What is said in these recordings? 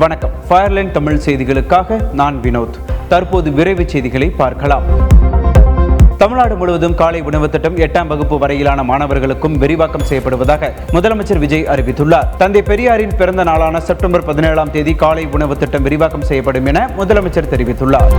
வணக்கம். ஃபயர்லைன் தமிழ் செய்திகளுக்காக நான் வினோத். தற்போது விரைவு செய்திகளை பார்க்கலாம். தமிழ்நாடு முழுவதும் காலை உணவு திட்டம் 8ஆம் வகுப்பு வரையிலான மாணவர்களுக்கும் விரிவாக்கம் செய்யப்படுவதாக முதலமைச்சர் விஜய் அறிவித்துள்ளார். தந்தை பெரியாரின் பிறந்த நாளான செப்டம்பர் 17ஆம் தேதி காலை உணவு திட்டம் விரிவாக்கம் செய்யப்படும் என முதலமைச்சர் தெரிவித்துள்ளார்.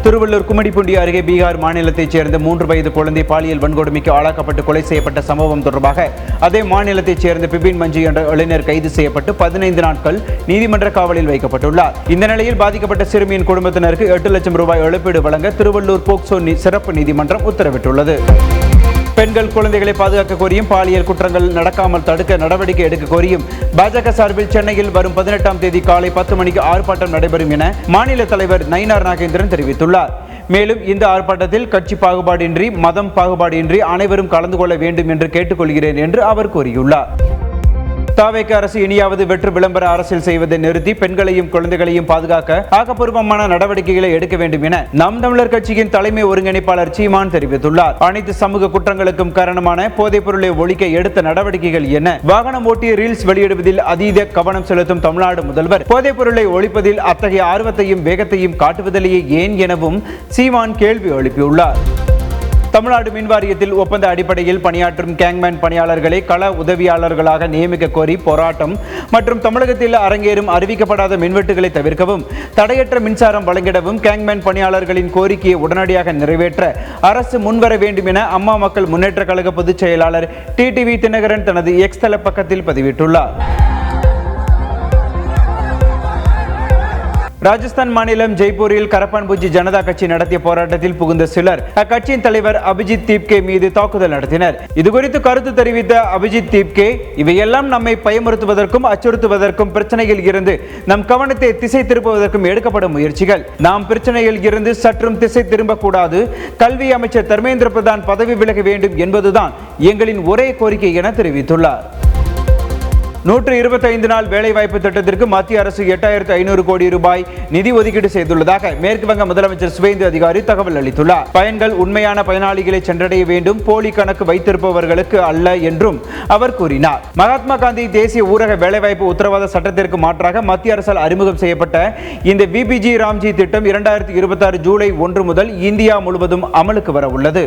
திருவள்ளூர் கும்மிடிப்பூண்டி அருகே பீகார் மாநிலத்தைச் சேர்ந்த 3 வயது குழந்தை பாலியல் வன்கொடுமைக்கு ஆளாக்கப்பட்டு கொலை செய்யப்பட்ட சம்பவம் தொடர்பாக அதே மாநிலத்தைச் சேர்ந்த பிபின் மஞ்சி என்ற இளைஞர் கைது செய்யப்பட்டு 15 நாட்கள் நீதிமன்ற காவலில் வைக்கப்பட்டுள்ளார். இந்த நிலையில் பாதிக்கப்பட்ட சிறுமியின் குடும்பத்தினருக்கு 8 லட்சம் ரூபாய் இழப்பீடு வழங்க திருவள்ளூர் போக்சோ சிறப்பு நீதிமன்றம் உத்தரவிட்டுள்ளது. பெண்கள் குழந்தைகளை பாதுகாக்க கோரியும் பாலியல் குற்றங்கள் நடக்காமல் தடுக்க நடவடிக்கை எடுக்க கோரியும் பாஜக சார்பில் சென்னையில் வரும் 18ஆம் தேதி காலை 10 மணிக்கு ஆர்ப்பாட்டம் நடைபெறும் என மாநில தலைவர் நயினார் நாகேந்திரன் தெரிவித்துள்ளார். மேலும் இந்த ஆர்ப்பாட்டத்தில் கட்சி பாகுபாடின்றி மதம் பாகுபாடின்றி அனைவரும் கலந்து கொள்ள வேண்டும் என்று கேட்டுக்கொள்கிறேன் என்று அவர் கூறியுள்ளார். தாவேக அரசு இனியாவது வெற்று விளம்பர அரசியல் செய்வதை நிறுத்தி பெண்களையும் குழந்தைகளையும் பாதுகாக்க ஆக்கப்பூர்வமான நடவடிக்கைகளை எடுக்க வேண்டும் என நாம் தமிழர் கட்சியின் தலைமை ஒருங்கிணைப்பாளர் சீமான் தெரிவித்துள்ளார். அனைத்து சமூக குற்றங்களுக்கும் காரணமான போதைப் பொருளை ஒழிக்க எடுத்த நடவடிக்கைகள் என்ன? வாகனம் ஓட்டி ரீல்ஸ் வெளியிடுவதில் அதீத கவனம் செலுத்தும் தமிழ்நாடு முதல்வர் போதைப் பொருளை ஒழிப்பதில் அத்தகைய ஆர்வத்தையும் வேகத்தையும் காட்டுவதிலேயே ஏன் எனவும் சீமான் கேள்வி எழுப்பியுள்ளார். தமிழ்நாடு மின் வாரியத்தில் ஒப்பந்த அடிப்படையில் பணியாற்றும் கேங்மேன் பணியாளர்களை கள உதவியாளர்களாக நியமிக்க கோரி போராட்டம் மற்றும் தமிழகத்தில் அரங்கேறும் அறிவிக்கப்படாத மின்வெட்டுகளை தவிர்க்கவும் தடையற்ற மின்சாரம் வழங்கிடவும் கேங்மேன் பணியாளர்களின் கோரிக்கையை உடனடியாக நிறைவேற்ற அரசு முன்வர வேண்டும் என அம்மா மக்கள் முன்னேற்ற கழக பொதுச் செயலாளர் டிடிவி தினகரன் தனது எக்ஸ் தள பக்கத்தில் பதிவிட்டுள்ளார். ராஜஸ்தான் மாநிலம் ஜெய்ப்பூரில் கரப்பான்பூச்சி ஜனதா கட்சி நடத்திய போராட்டத்தில் புகுந்த சிலர் அக்கட்சியின் தலைவர் அபிஜித் தீப்கே மீது தாக்குதல் நடத்தினர். இதுகுறித்து கருத்து தெரிவித்த அபிஜித் தீப்கே, இவையெல்லாம் நம்மை பயமுறுத்துவதற்கும் அச்சுறுத்துவதற்கும் பிரச்சனையில் இருந்து நம் கவனத்தை திசை திருப்புவதற்கும் எடுக்கப்படும் முயற்சிகள். நாம் பிரச்சனையில் இருந்து சற்றும் திசை திரும்பக்கூடாது. கல்வி அமைச்சர் தர்மேந்திர பிரதான் பதவி விலக வேண்டும் என்பதுதான் எங்களின் ஒரே கோரிக்கை என தெரிவித்துள்ளார். 125 நாள் வேலைவாய்ப்பு திட்டத்திற்கு மத்திய அரசு 8500 கோடி ரூபாய் நிதி ஒதுக்கீடு செய்துள்ளதாக மேற்கு வங்க முதலமைச்சர் சுவேந்து அதிகாரி தகவல் அளித்துள்ளார். பயன்கள் உண்மையான பயனாளிகளை சென்றடைய வேண்டும், போலி கணக்கு வைத்திருப்பவர்களுக்கு அல்ல என்றும் அவர் கூறினார். மகாத்மா காந்தி தேசிய ஊரக வேலைவாய்ப்பு உத்தரவாத சட்டத்திற்கு மாற்றாக மத்திய அரசால் அறிமுகம் செய்யப்பட்ட இந்த விபிஜி ராம்ஜி திட்டம் 2026 ஜூலை 1 முதல் இந்தியா முழுவதும் அமலுக்கு வர உள்ளது.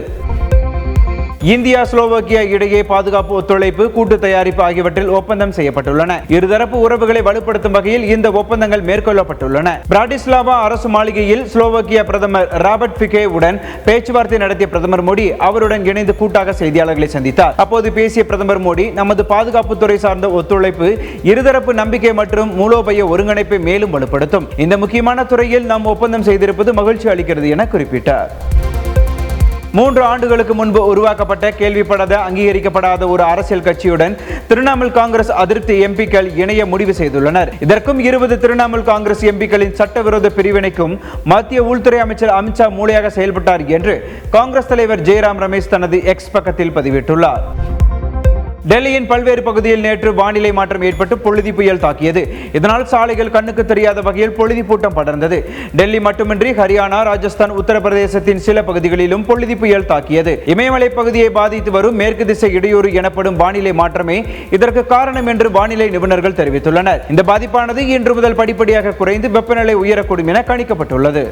இந்தியா ஸ்லோவாக்கியா இடையே பாதுகாப்பு ஒத்துழைப்பு, கூட்டு தயாரிப்பு ஆகியவற்றில் ஒப்பந்தம் செய்யப்பட்டுள்ளன. இருதரப்பு உறவுகளை வலுப்படுத்தும் வகையில் இந்த ஒப்பந்தங்கள் மேற்கொள்ளப்பட்டுள்ளன. பிராட்டிஸ்லாவா அரசு மாளிகையில் ஸ்லோவாக்கியா பிரதமர் ராபர்ட் ஃபிகே உடன் பேச்சுவார்த்தை நடத்திய பிரதமர் மோடி அவருடன் இணைந்து கூட்டாக செய்தியாளர்களை சந்தித்தார். அப்போது பேசிய பிரதமர் மோடி, நமது பாதுகாப்புத்துறை சார்ந்த ஒத்துழைப்பு இருதரப்பு நம்பிக்கை மற்றும் மூலோபாய ஒருங்கிணைப்பை மேலும் வலுப்படுத்தும். இந்த முக்கியமான துறையில் நாம் ஒப்பந்தம் செய்திருப்பது மகிழ்ச்சி அளிக்கிறது என குறிப்பிட்டார். 3 ஆண்டுகளுக்கு முன்பு உருவாக்கப்பட்ட கேள்விப்படாத அங்கீகரிக்கப்படாத ஒரு அரசியல் கட்சியுடன் திரிணாமுல் காங்கிரஸ் அதிருப்தி எம்பிக்கள் இணைய முடிவு செய்துள்ளனர். இதற்கும் 20 திரிணாமுல் காங்கிரஸ் எம்பிக்களின் சட்டவிரோத பிரிவினைக்கும் மத்திய உள்துறை அமைச்சர் அமித்ஷா மூளையாக செயல்பட்டார் என்று காங்கிரஸ் தலைவர் ஜெயராம் ரமேஷ் தனது எக்ஸ் பக்கத்தில் பதிவிட்டுள்ளார். டெல்லியின் பல்வேறு பகுதியில் நேற்று வானிலை மாற்றம் ஏற்பட்டு புழுதி புயல் தாக்கியது. இதனால் சாலைகள் கண்ணுக்கு தெரியாத வகையில் புழுதி பூட்டம் படர்ந்தது. டெல்லி மட்டுமின்றி ஹரியானா, ராஜஸ்தான், உத்தரப்பிரதேசத்தின் சில பகுதிகளிலும் புழுதி புயல் தாக்கியது. இமயமலை பகுதியை பாதித்து வரும் மேற்கு திசை இடையூறு எனப்படும் வானிலை மாற்றமே இதற்கு காரணம் என்று வானிலை நிபுணர்கள் தெரிவித்துள்ளனர். இந்த பாதிப்பானது இன்று முதல் படிப்படியாக குறைந்து வெப்பநிலை உயரக்கூடும் என கணிக்கப்பட்டுள்ளது.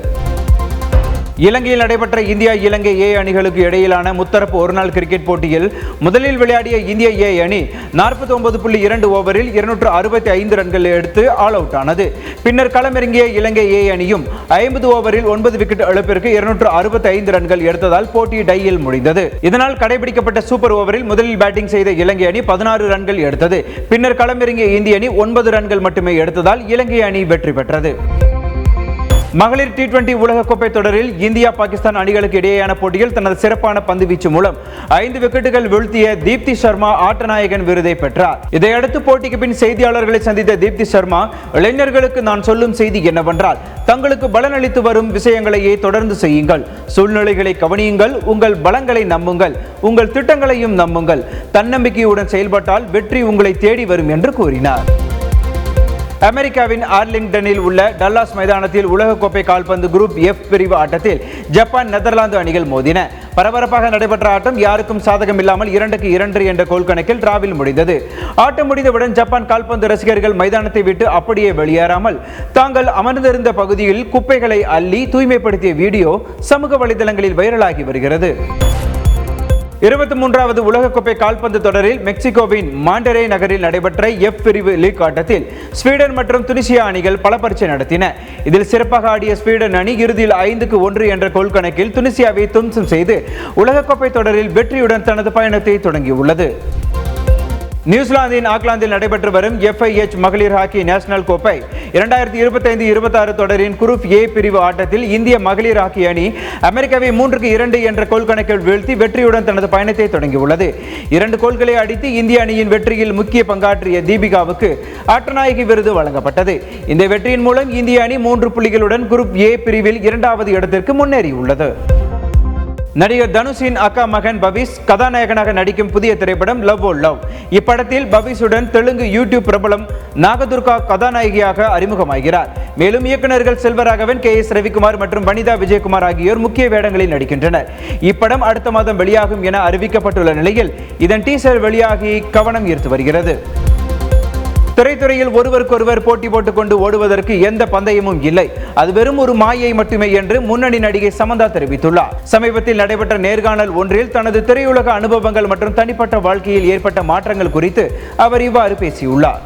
இலங்கையில் நடைபெற்ற இந்தியா இலங்கை ஏ அணிகளுக்கு இடையிலான முத்தரப்பு ஒருநாள் கிரிக்கெட் போட்டியில் முதலில் விளையாடிய இந்திய ஏ அணி 49.2 ஓவரில் 265 ரன்கள் எடுத்து ஆல் அவுட் ஆனது. பின்னர் களமிறங்கிய இலங்கை ஏ அணியும் 50 ஓவரில் 9 விக்கெட் இழப்பிற்கு 265 ரன்கள் எடுத்ததால் போட்டி டையில் முடிந்தது. இதனால் கடைபிடிக்கப்பட்ட சூப்பர் ஓவரில் முதலில் பேட்டிங் செய்த இலங்கை அணி 16 ரன்கள் எடுத்தது. பின்னர் களமிறங்கிய இந்திய அணி 9 ரன்கள் மட்டுமே எடுத்ததால் இலங்கை அணி வெற்றி பெற்றது. மகளிர் T20 உலகக்கோப்பை தொடரில் இந்தியா பாகிஸ்தான் அணிகளுக்கு இடையேயான போட்டியில் தனது சிறப்பான பந்து வீச்சு மூலம் 5 விக்கெட்டுகள் வீழ்த்திய தீப்தி சர்மா ஆட்டநாயகன் விருதை பெற்றார். இதையடுத்து போட்டிக்கு பின் செய்தியாளர்களை சந்தித்த தீப்தி சர்மா, இளைஞர்களுக்கு நான் சொல்லும் செய்தி என்னவென்றால், தங்களுக்கு பலனளித்து வரும் விஷயங்களையே தொடர்ந்து செய்யுங்கள், சூழ்நிலைகளை கவனியுங்கள், உங்கள் பலங்களை நம்புங்கள், உங்கள் திட்டங்களையும் நம்புங்கள், தன்னம்பிக்கையுடன் செயல்பட்டால் வெற்றி உங்களை தேடி வரும் என்று கூறினார். அமெரிக்காவின் ஆர்லிங்டனில் உள்ள டல்லாஸ் மைதானத்தில் உலகக்கோப்பை கால்பந்து குரூப் எஃப் பிரிவு ஆட்டத்தில் ஜப்பான் நெதர்லாந்து அணிகள் மோதின. பரபரப்பாக நடைபெற்ற ஆட்டம் யாருக்கும் சாதகம் இல்லாமல் 2-2 என்ற கோல் கணக்கில் டிராவில் முடிந்தது. ஆட்டம் முடிந்தவுடன் ஜப்பான் கால்பந்து ரசிகர்கள் மைதானத்தை விட்டு அப்படியே வெளியேறாமல் தாங்கள் அமர்ந்திருந்த பகுதியில் குப்பைகளை அள்ளி தூய்மைப்படுத்திய வீடியோ சமூக வலைதளங்களில் வைரலாகி வருகிறது. 23வது உலகக்கோப்பை கால்பந்து தொடரில் மெக்சிகோவின் மாண்டரே நகரில் நடைபெற்ற எஃப் பிரிவு லீக் ஆட்டத்தில் ஸ்வீடன் மற்றும் துனிசியா அணிகள் பல பரீட்சை நடத்தின. இதில் சிறப்பாக ஆடிய ஸ்வீடன் அணி இறுதியில் 5-1 என்ற கோல் கணக்கில் துனிசியாவை தும்சம் செய்து உலகக்கோப்பை தொடரில் வெற்றியுடன் தனது பயணத்தை தொடங்கியுள்ளது. நியூசிலாந்தின் ஆக்லாந்தில் நடைபெற்று வரும் FIH மகளிர் ஹாக்கி நேஷனல் கோப்பை 2025-26 தொடரின் குரூப் ஏ பிரிவு ஆட்டத்தில் இந்திய மகளிர் ஹாக்கி அணி அமெரிக்காவை 3-2 என்ற கோல் கணக்கில் வீழ்த்தி வெற்றியுடன் தனது பயணத்தை தொடங்கியுள்ளது. 2 கோல்களை அடித்து இந்திய அணியின் வெற்றியில் முக்கிய பங்காற்றிய தீபிகாவுக்கு ஆட்டநாயகி விருது வழங்கப்பட்டது. இந்த வெற்றியின் மூலம் இந்திய அணி 3 புள்ளிகளுடன் குரூப் ஏ பிரிவில் 2வது இடத்திற்கு முன்னேறியுள்ளது. நடிகர் தனுஷின் அக்கா மகன் பவிஷ் கதாநாயகனாக நடிக்கும் புதிய திரைப்படம் லவ் ஓ லவ். இப்படத்தில் பவிஷுடன் தெலுங்கு யூடியூப் பிரபலம் நாகதுர்கா கதாநாயகியாக அறிமுகமாகிறார். மேலும் இயக்குநர்கள் செல்வராகவன், KS ரவிக்குமார் மற்றும் வனிதா விஜயகுமார் ஆகியோர் முக்கிய வேடங்களில் நடிக்கின்றனர். இப்படம் அடுத்த மாதம் வெளியாகும் என அறிவிக்கப்பட்டுள்ள நிலையில் இதன் டீசர் வெளியாகி கவனம் ஈர்த்து வருகிறது. திரைத்துறையில் ஒருவருக்கொருவர் போட்டி போட்டுக் கொண்டு ஓடுவதற்கு எந்த பந்தயமும் இல்லை, அது வெறும் ஒரு மாயை மட்டுமே என்று முன்னணி நடிகை சமந்தா தெரிவித்துள்ளார். சமீபத்தில் நடைபெற்ற நேர்காணல் ஒன்றில் தனது திரையுலக அனுபவங்கள் மற்றும் தனிப்பட்ட வாழ்க்கையில் ஏற்பட்ட மாற்றங்கள் குறித்து அவர் இவ்வாறு பேசியுள்ளார்.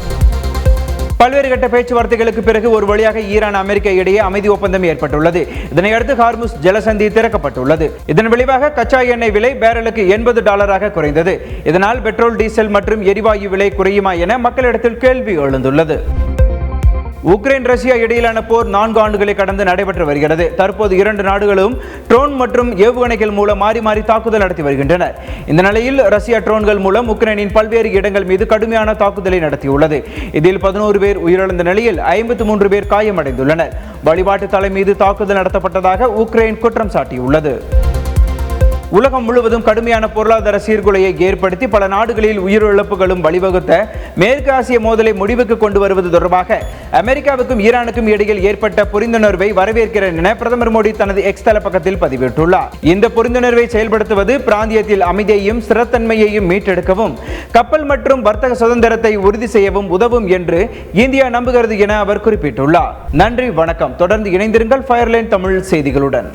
பல்வேறு கட்ட பேச்சுவார்த்தைகளுக்கு பிறகு ஒரு வழியாக ஈரான் அமெரிக்கா இடையே அமைதி ஒப்பந்தம் ஏற்பட்டுள்ளது. இதனையடுத்து ஹார்முஸ் ஜலசந்தி திறக்கப்பட்டுள்ளது. இதன் விளைவாக கச்சா எண்ணெய் விலை பேரலுக்கு $80 குறைந்தது. இதனால் பெட்ரோல், டீசல் மற்றும் எரிவாயு விலை குறையுமா என மக்களிடத்தில் கேள்வி எழுந்துள்ளது. உக்ரைன் ரஷ்யா இடையிலான போர் 4 ஆண்டுகளை கடந்து நடைபெற்று வருகிறது. தற்போது 2 நாடுகளும் ட்ரோன் மற்றும் ஏவுகணைகள் மூலம் மாறி மாறி தாக்குதல் நடத்தி வருகின்றன. இந்த நிலையில் ரஷ்யா ட்ரோன்கள் மூலம் உக்ரைனின் பல்வேறு இடங்கள் மீது கடுமையான தாக்குதலை நடத்தியுள்ளது. இதில் 11 பேர் உயிரிழந்த நிலையில் 53 பேர் காயமடைந்துள்ளனர். வழிபாட்டு தலை மீது தாக்குதல் நடத்தப்பட்டதாக உக்ரைன் குற்றம் சாட்டியுள்ளது. உலகம் முழுவதும் கடுமையான பொருளாதார சீர்குலையை ஏற்படுத்தி பல நாடுகளில் உயிரிழப்புகளும் வழிவகுத்த மேற்கு ஆசிய மோதலை முடிவுக்கு கொண்டு வருவது தொடர்பாக அமெரிக்காவுக்கும் ஈரானுக்கும் இடையில் ஏற்பட்ட புரிந்துணர்வை வரவேற்கிறேன் என பிரதமர் மோடி தனது எக்ஸ் தளப்பக்கத்தில் பதிவிட்டுள்ளார். இந்த புரிந்துணர்வை செயல்படுத்துவது பிராந்தியத்தில் அமைதியையும் ஸ்திரத்தன்மையையும் மீட்டெடுக்கவும் கப்பல் மற்றும் வர்த்தக சுதந்திரத்தை உறுதி செய்யவும் உதவும் என்று இந்தியா நம்புகிறது என அவர் குறிப்பிட்டுள்ளார். நன்றி, வணக்கம். தொடர்ந்து இணைந்திருங்கள் ஃபயர்லைன் தமிழ் செய்திகளுடன்.